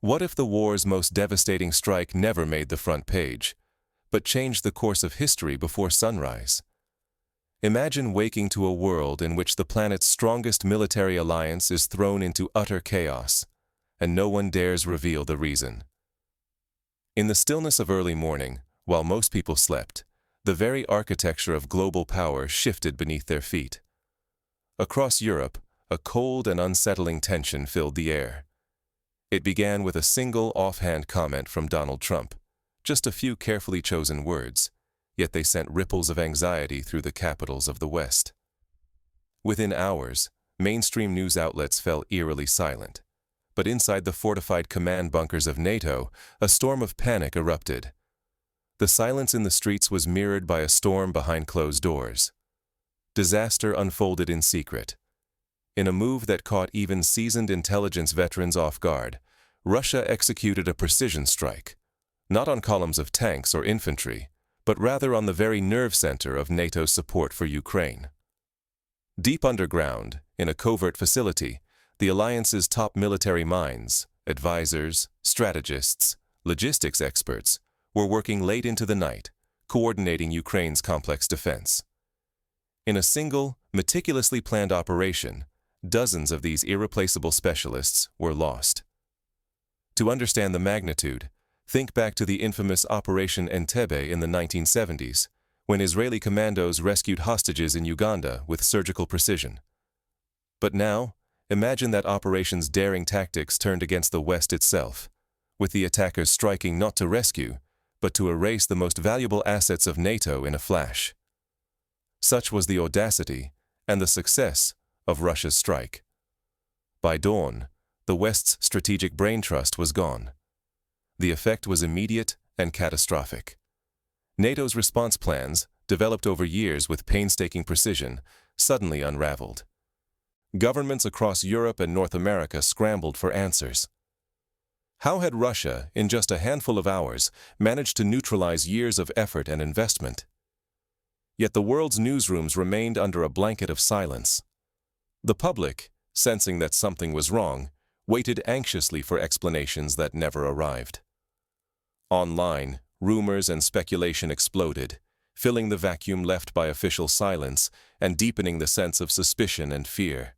What if the war's most devastating strike never made the front page, but changed the course of history before sunrise? Imagine waking to a world in which the planet's strongest military alliance is thrown into utter chaos, and no one dares reveal the reason. In the stillness of early morning, while most people slept, the very architecture of global power shifted beneath their feet. Across Europe, a cold and unsettling tension filled the air. It began with a single offhand comment from Donald Trump, just a few carefully chosen words, yet they sent ripples of anxiety through the capitals of the West. Within hours, mainstream news outlets fell eerily silent, but inside the fortified command bunkers of Nato, a storm of panic erupted. The silence in the streets was mirrored by a storm behind closed doors. Disaster unfolded in secret. In a move that caught even seasoned intelligence veterans off guard, Russia executed a precision strike, not on columns of tanks or infantry, but rather on the very nerve center of NATO's support for Ukraine. Deep underground, in a covert facility, the alliance's top military minds, advisors, strategists, logistics experts, were working late into the night, coordinating Ukraine's complex defense. In a single, meticulously planned operation, dozens of these irreplaceable specialists were lost. To understand the magnitude, think back to the infamous Operation Entebbe in the 1970s, when Israeli commandos rescued hostages in Uganda with surgical precision. But now, imagine that operation's daring tactics turned against the West itself, with the attackers striking not to rescue, but to erase the most valuable assets of NATO in a flash. Such was the audacity and the success of Russia's strike. By dawn, the West's strategic brain trust was gone. The effect was immediate and catastrophic. NATO's response plans, developed over years with painstaking precision, suddenly unraveled. Governments across Europe and North America scrambled for answers. How had Russia, in just a handful of hours, managed to neutralize years of effort and investment? Yet the world's newsrooms remained under a blanket of silence. The public, sensing that something was wrong, waited anxiously for explanations that never arrived. Online, rumors and speculation exploded, filling the vacuum left by official silence and deepening the sense of suspicion and fear.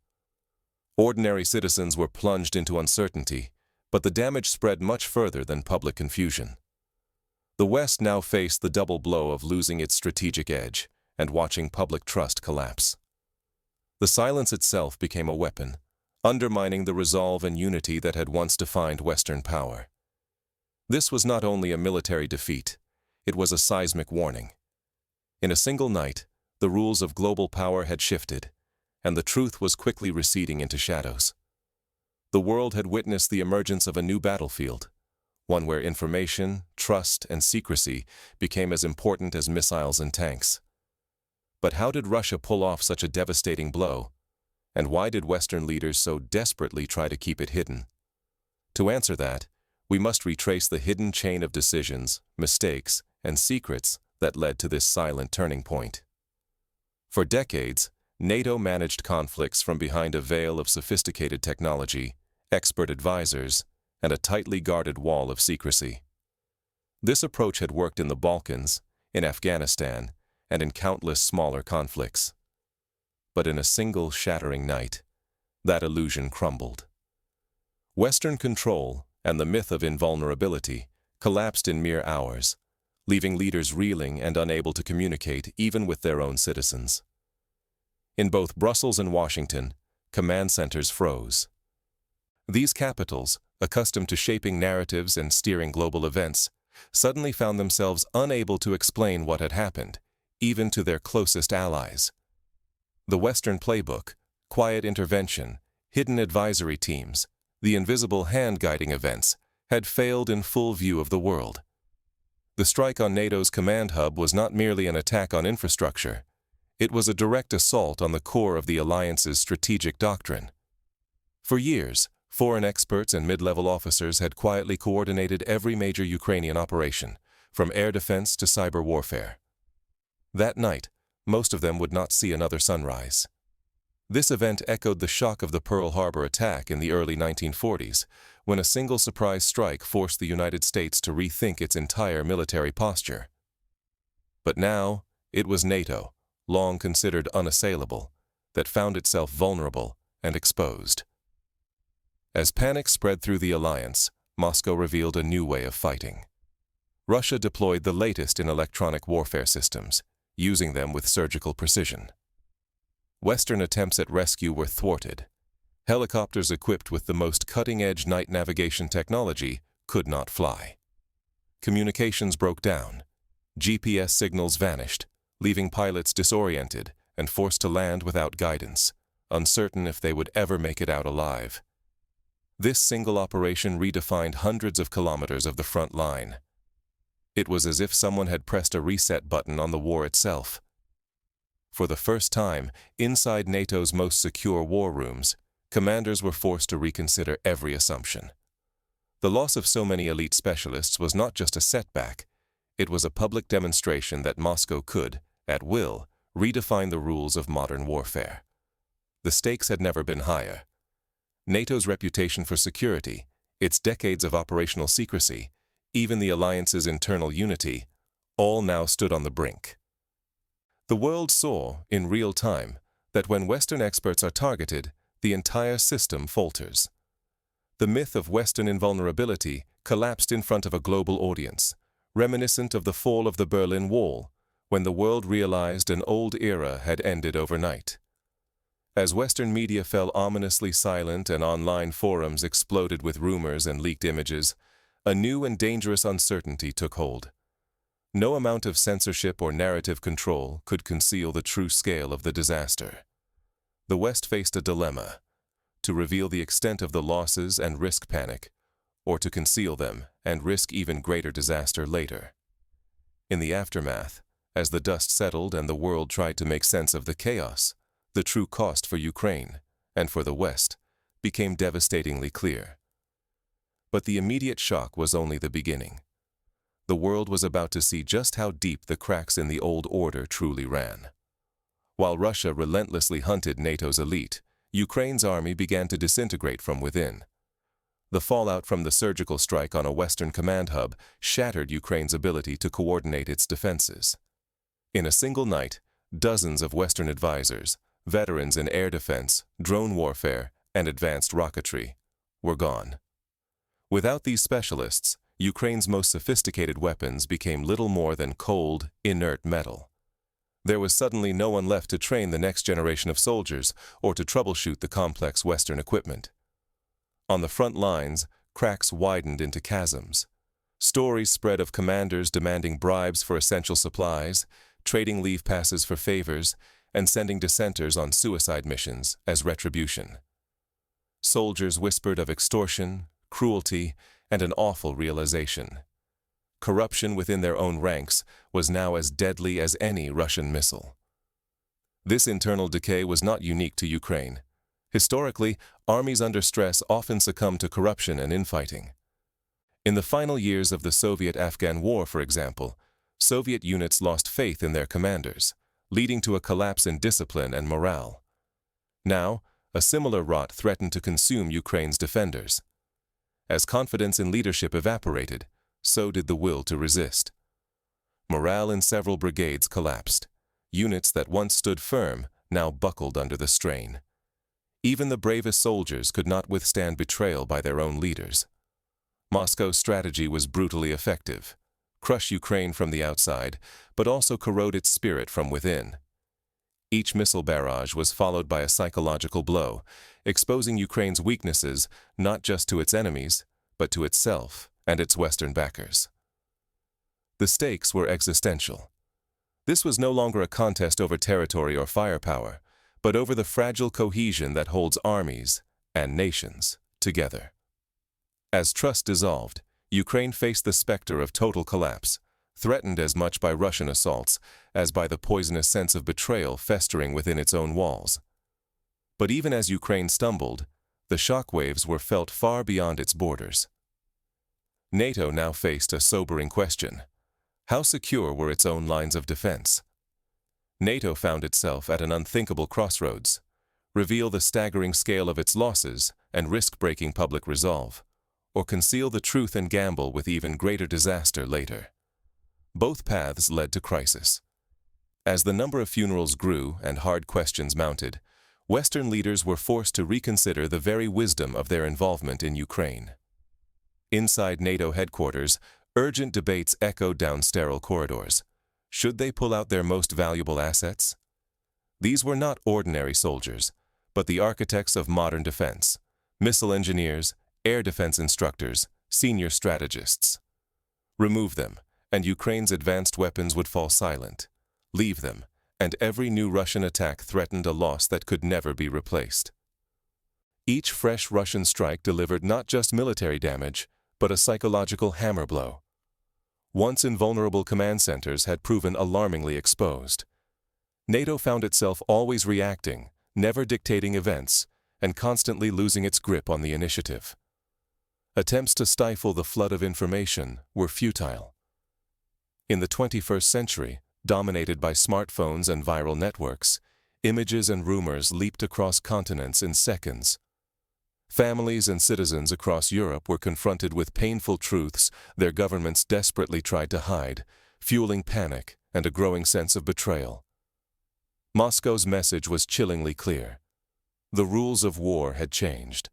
Ordinary citizens were plunged into uncertainty, but the damage spread much further than public confusion. The West now faced the double blow of losing its strategic edge and watching public trust collapse. The silence itself became a weapon, undermining the resolve and unity that had once defined Western power. This was not only a military defeat, it was a seismic warning. In a single night, the rules of global power had shifted, and the truth was quickly receding into shadows. The world had witnessed the emergence of a new battlefield, one where information, trust, and secrecy became as important as missiles and tanks. But how did Russia pull off such a devastating blow? And why did Western leaders so desperately try to keep it hidden? To answer that, we must retrace the hidden chain of decisions, mistakes, and secrets that led to this silent turning point. For decades, NATO managed conflicts from behind a veil of sophisticated technology, expert advisors, and a tightly guarded wall of secrecy. This approach had worked in the Balkans, in Afghanistan, and in countless smaller conflicts. But in a single shattering night, that illusion crumbled. Western control and the myth of invulnerability collapsed in mere hours, leaving leaders reeling and unable to communicate even with their own citizens. In both Brussels and Washington, command centers froze. These capitals, accustomed to shaping narratives and steering global events, suddenly found themselves unable to explain what had happened, even to their closest allies. The Western playbook, quiet intervention, hidden advisory teams, the invisible hand-guiding events, had failed in full view of the world. The strike on NATO's command hub was not merely an attack on infrastructure. It was a direct assault on the core of the alliance's strategic doctrine. For years, foreign experts and mid-level officers had quietly coordinated every major Ukrainian operation, from air defense to cyber warfare. That night, most of them would not see another sunrise. This event echoed the shock of the Pearl Harbor attack in the early 1940s, when a single surprise strike forced the United States to rethink its entire military posture. But now, it was NATO, long considered unassailable, that found itself vulnerable and exposed. As panic spread through the alliance, Moscow revealed a new way of fighting. Russia deployed the latest in electronic warfare systems, using them with surgical precision. Western attempts at rescue were thwarted. Helicopters equipped with the most cutting-edge night navigation technology could not fly. Communications broke down. GPS signals vanished, leaving pilots disoriented and forced to land without guidance, uncertain if they would ever make it out alive. This single operation redefined hundreds of kilometers of the front line. It was as if someone had pressed a reset button on the war itself. For the first time, inside NATO's most secure war rooms, commanders were forced to reconsider every assumption. The loss of so many elite specialists was not just a setback, it was a public demonstration that Moscow could, at will, redefine the rules of modern warfare. The stakes had never been higher. NATO's reputation for security, its decades of operational secrecy, even the alliance's internal unity, all now stood on the brink. The world saw, in real time, that when Western experts are targeted, the entire system falters. The myth of Western invulnerability collapsed in front of a global audience, reminiscent of the fall of the Berlin Wall, when the world realized an old era had ended overnight. As Western media fell ominously silent and online forums exploded with rumors and leaked images, a new and dangerous uncertainty took hold. No amount of censorship or narrative control could conceal the true scale of the disaster. The West faced a dilemma: to reveal the extent of the losses and risk panic, or to conceal them and risk even greater disaster later. In the aftermath, as the dust settled and the world tried to make sense of the chaos, the true cost for Ukraine, and for the West, became devastatingly clear. But the immediate shock was only the beginning. The world was about to see just how deep the cracks in the old order truly ran. While Russia relentlessly hunted NATO's elite, Ukraine's army began to disintegrate from within. The fallout from the surgical strike on a Western command hub shattered Ukraine's ability to coordinate its defenses. In a single night, dozens of Western advisors, veterans in air defense, drone warfare, and advanced rocketry, were gone. Without these specialists, Ukraine's most sophisticated weapons became little more than cold, inert metal. There was suddenly no one left to train the next generation of soldiers or to troubleshoot the complex Western equipment. On the front lines, cracks widened into chasms. Stories spread of commanders demanding bribes for essential supplies, trading leave passes for favors, and sending dissenters on suicide missions as retribution. Soldiers whispered of extortion, cruelty, and an awful realization. Corruption within their own ranks was now as deadly as any Russian missile. This internal decay was not unique to Ukraine. Historically, armies under stress often succumbed to corruption and infighting. In the final years of the Soviet-Afghan War, for example, Soviet units lost faith in their commanders, leading to a collapse in discipline and morale. Now, a similar rot threatened to consume Ukraine's defenders. As confidence in leadership evaporated, so did the will to resist. Morale in several brigades collapsed. Units that once stood firm now buckled under the strain. Even the bravest soldiers could not withstand betrayal by their own leaders. Moscow's strategy was brutally effective: crush Ukraine from the outside, but also corrode its spirit from within. Each missile barrage was followed by a psychological blow, exposing Ukraine's weaknesses not just to its enemies, but to itself and its Western backers. The stakes were existential. This was no longer a contest over territory or firepower, but over the fragile cohesion that holds armies and nations together. As trust dissolved, Ukraine faced the specter of total collapse, threatened as much by Russian assaults as by the poisonous sense of betrayal festering within its own walls. But even as Ukraine stumbled, the shockwaves were felt far beyond its borders. NATO now faced a sobering question: how secure were its own lines of defense? NATO found itself at an unthinkable crossroads. reveal the staggering scale of its losses and risk breaking public resolve, or conceal the truth and gamble with even greater disaster later. Both paths led to crisis. As the number of funerals grew and hard questions mounted, Western leaders were forced to reconsider the very wisdom of their involvement in Ukraine. Inside NATO headquarters, urgent debates echoed down sterile corridors. Should they pull out their most valuable assets? These were not ordinary soldiers, but the architects of modern defense, missile engineers, air defense instructors, senior strategists. Remove them, and Ukraine's advanced weapons would fall silent. Leave them, and every new Russian attack threatened a loss that could never be replaced. Each fresh Russian strike delivered not just military damage, but a psychological hammer blow. Once invulnerable command centers had proven alarmingly exposed. NATO found itself always reacting, never dictating events, and constantly losing its grip on the initiative. Attempts to stifle the flood of information were futile. In the 21st century, dominated by smartphones and viral networks, images and rumors leaped across continents in seconds. Families and citizens across Europe were confronted with painful truths their governments desperately tried to hide, fueling panic and a growing sense of betrayal. Moscow's message was chillingly clear. The rules of war had changed.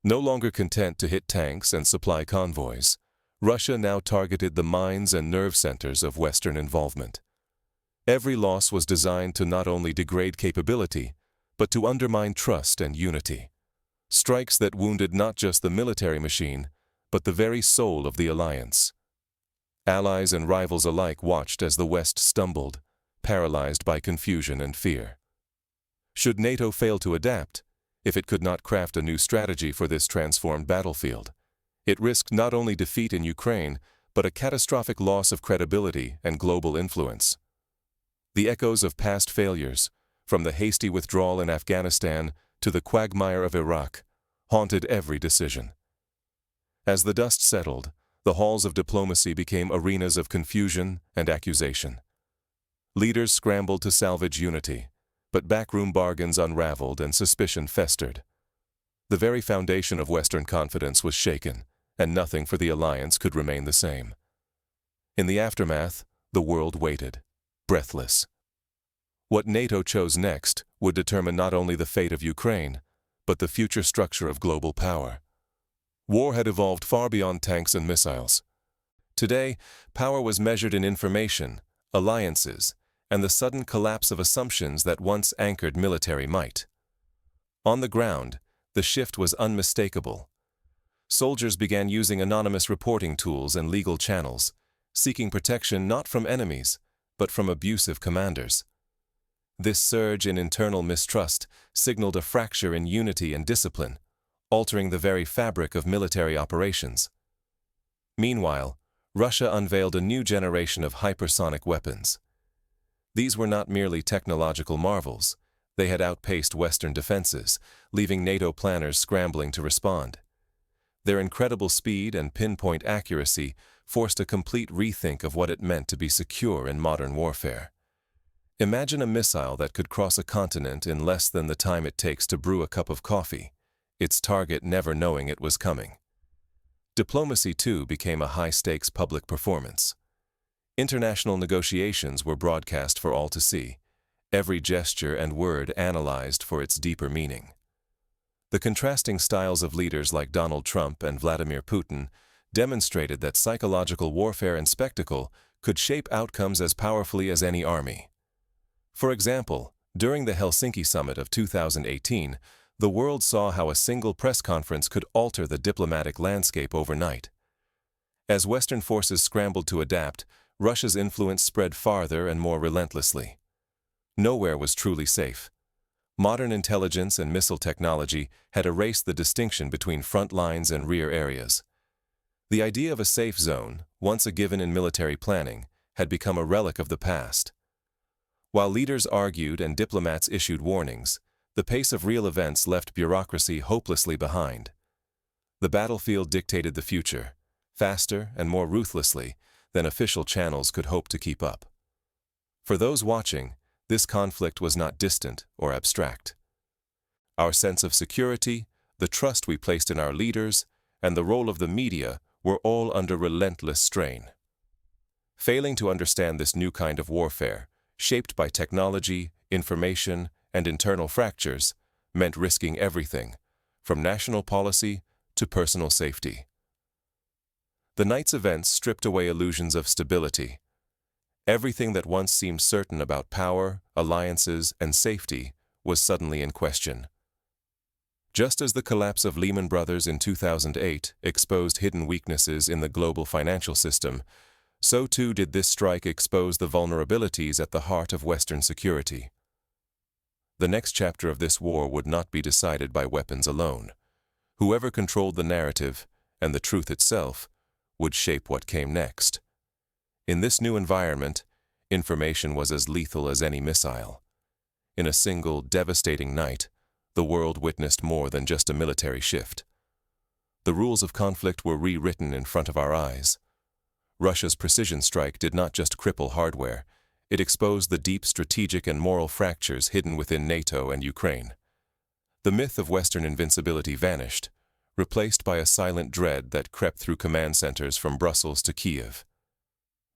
No longer content to hit tanks and supply convoys, Russia now targeted the minds and nerve centers of Western involvement. Every loss was designed to not only degrade capability, but to undermine trust and unity. Strikes that wounded not just the military machine, but the very soul of the alliance. Allies and rivals alike watched as the West stumbled, paralyzed by confusion and fear. Should NATO fail to adapt, if it could not craft a new strategy for this transformed battlefield, it risked not only defeat in Ukraine, but a catastrophic loss of credibility and global influence. The echoes of past failures, from the hasty withdrawal in Afghanistan to the quagmire of Iraq, haunted every decision. As the dust settled, the halls of diplomacy became arenas of confusion and accusation. Leaders scrambled to salvage unity, but backroom bargains unraveled and suspicion festered. The very foundation of Western confidence was shaken, and nothing for the alliance could remain the same. In the aftermath, the world waited, breathless. What NATO chose next would determine not only the fate of Ukraine, but the future structure of global power. War had evolved far beyond tanks and missiles. Today, power was measured in information, alliances, and the sudden collapse of assumptions that once anchored military might. On the ground, the shift was unmistakable. Soldiers began using anonymous reporting tools and legal channels, seeking protection not from enemies, but from abusive commanders. This surge in internal mistrust signaled a fracture in unity and discipline, altering the very fabric of military operations. Meanwhile, Russia unveiled a new generation of hypersonic weapons. These were not merely technological marvels. They had outpaced Western defenses, leaving NATO planners scrambling to respond. Their incredible speed and pinpoint accuracy forced a complete rethink of what it meant to be secure in modern warfare. Imagine a missile that could cross a continent in less than the time it takes to brew a cup of coffee, its target never knowing it was coming. Diplomacy, too, became a high-stakes public performance. International negotiations were broadcast for all to see, every gesture and word analyzed for its deeper meaning. The contrasting styles of leaders like Donald Trump and Vladimir Putin demonstrated that psychological warfare and spectacle could shape outcomes as powerfully as any army. For example, during the Helsinki summit of 2018, the world saw how a single press conference could alter the diplomatic landscape overnight. As Western forces scrambled to adapt, Russia's influence spread farther and more relentlessly. Nowhere was truly safe. Modern intelligence and missile technology had erased the distinction between front lines and rear areas. The idea of a safe zone, once a given in military planning, had become a relic of the past. While leaders argued and diplomats issued warnings, the pace of real events left bureaucracy hopelessly behind. The battlefield dictated the future, faster and more ruthlessly than official channels could hope to keep up. For those watching, this conflict was not distant or abstract. Our sense of security, the trust we placed in our leaders, and the role of the media were all under relentless strain. Failing to understand this new kind of warfare, shaped by technology, information, and internal fractures, meant risking everything, from national policy to personal safety. The night's events stripped away illusions of stability. Everything that once seemed certain about power, alliances, and safety was suddenly in question. Just as the collapse of Lehman Brothers in 2008 exposed hidden weaknesses in the global financial system, so too did this strike expose the vulnerabilities at the heart of Western security. The next chapter of this war would not be decided by weapons alone. Whoever controlled the narrative, and the truth itself, would shape what came next. In this new environment, information was as lethal as any missile. In a single, devastating night, the world witnessed more than just a military shift. The rules of conflict were rewritten in front of our eyes. Russia's precision strike did not just cripple hardware, it exposed the deep strategic and moral fractures hidden within NATO and Ukraine. The myth of Western invincibility vanished, replaced by a silent dread that crept through command centers from Brussels to Kiev.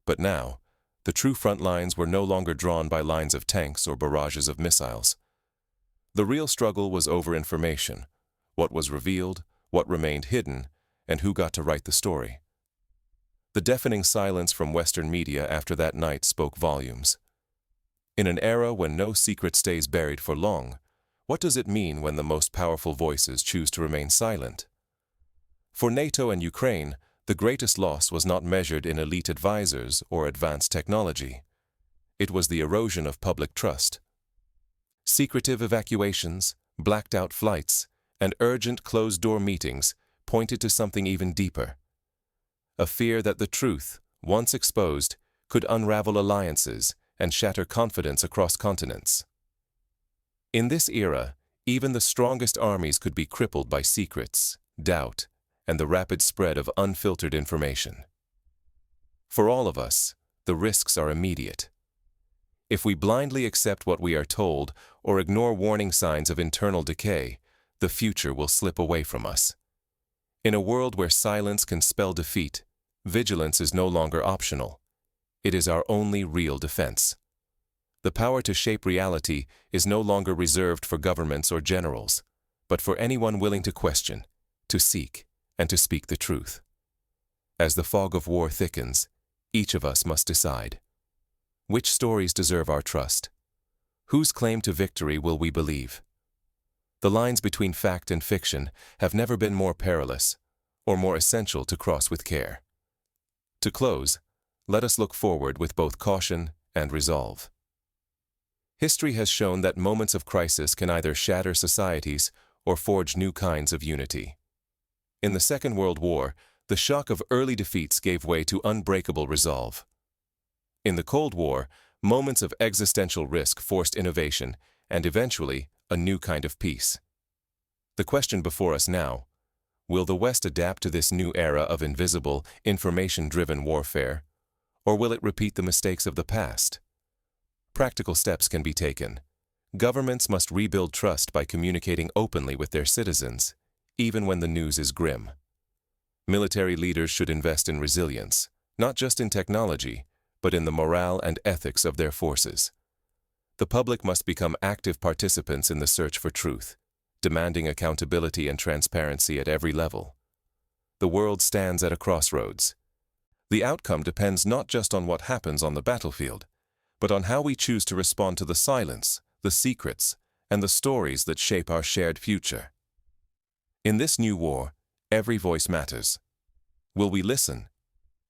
But now, the true front lines were no longer drawn by lines of tanks or barrages of missiles. The real struggle was over information, what was revealed, what remained hidden, and who got to write the story. The deafening silence from Western media after that night spoke volumes. In an era when no secret stays buried for long, what does it mean when the most powerful voices choose to remain silent? For NATO and Ukraine, the greatest loss was not measured in elite advisors or advanced technology. It was the erosion of public trust. Secretive evacuations, blacked-out flights, and urgent closed-door meetings pointed to something even deeper. A fear that the truth, once exposed, could unravel alliances and shatter confidence across continents. In this era, even the strongest armies could be crippled by secrets, doubt, and the rapid spread of unfiltered information. For all of us, the risks are immediate. If we blindly accept what we are told or ignore warning signs of internal decay, the future will slip away from us. In a world where silence can spell defeat, vigilance is no longer optional. It is our only real defense. The power to shape reality is no longer reserved for governments or generals, but for anyone willing to question, to seek, and to speak the truth. As the fog of war thickens, each of us must decide. Which stories deserve our trust? Whose claim to victory will we believe? The lines between fact and fiction have never been more perilous, or more essential to cross with care. To close, let us look forward with both caution and resolve. History has shown that moments of crisis can either shatter societies or forge new kinds of unity. In the Second World War, the shock of early defeats gave way to unbreakable resolve. In the Cold War, moments of existential risk forced innovation and eventually a new kind of peace. The question before us now: will the West adapt to this new era of invisible, information-driven warfare, or will it repeat the mistakes of the past? Practical steps can be taken. Governments must rebuild trust by communicating openly with their citizens, even when the news is grim. Military leaders should invest in resilience, not just in technology, but in the morale and ethics of their forces. The public must become active participants in the search for truth, demanding accountability and transparency at every level. The world stands at a crossroads. The outcome depends not just on what happens on the battlefield, but on how we choose to respond to the silence, the secrets, and the stories that shape our shared future. In this new war, every voice matters. Will we listen?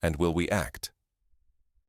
And will we act?